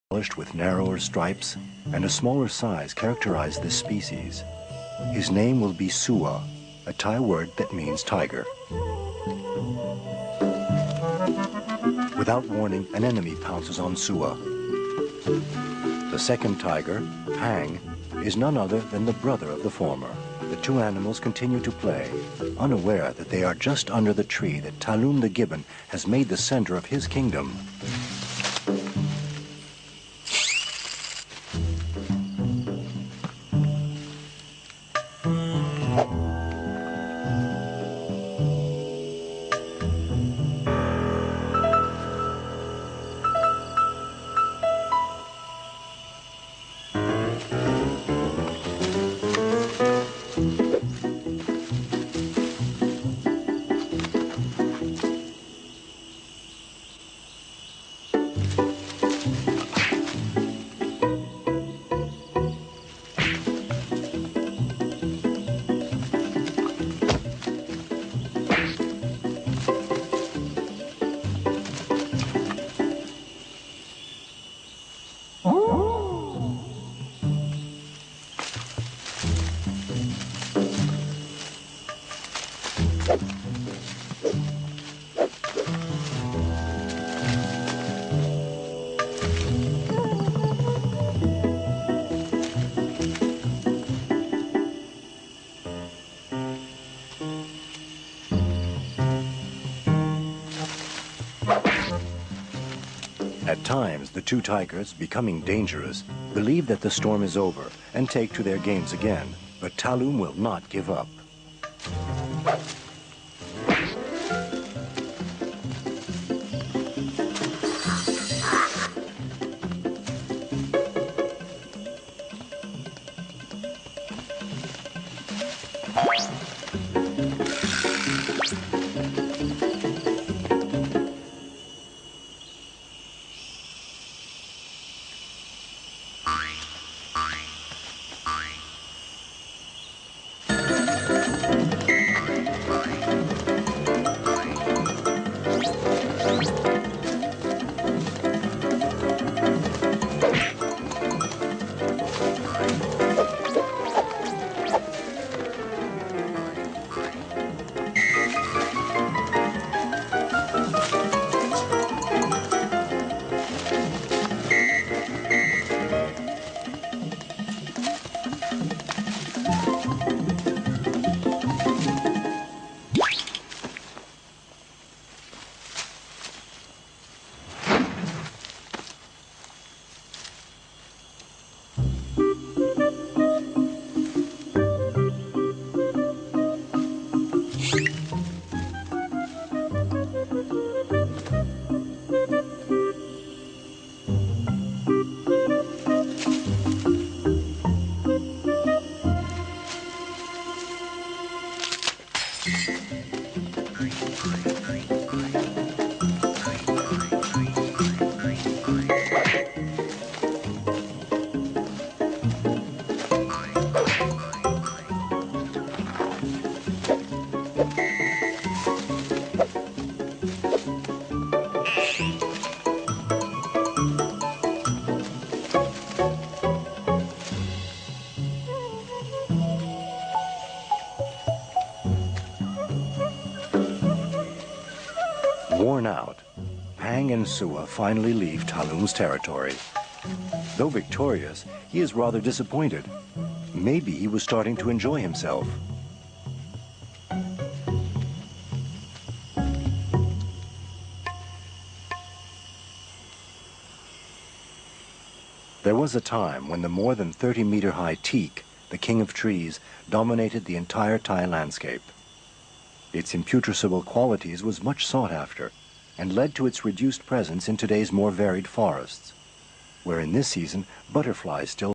polished with narrower stripes and a smaller size characterize this species. His name will be Sua, a Thai word that means tiger. Without warning, an enemy pounces on Sua. The second tiger, Pang, is none other than the brother of the former. The two animals continue to play, unaware that they are just under the tree that Talum the gibbon has made the center of his kingdom. At times, the two tigers, becoming dangerous, believe that the storm is over and take to their games again, but Talum will not give up. Worn out, Pang and Sua finally leave Talum's territory. Though victorious, he is rather disappointed. Maybe he was starting to enjoy himself. There was a time when the more than 30-meter-high teak, the king of trees, dominated the entire Thai landscape. Its imputrescible qualities was much sought after and led to its reduced presence in today's more varied forests, where in this season butterflies still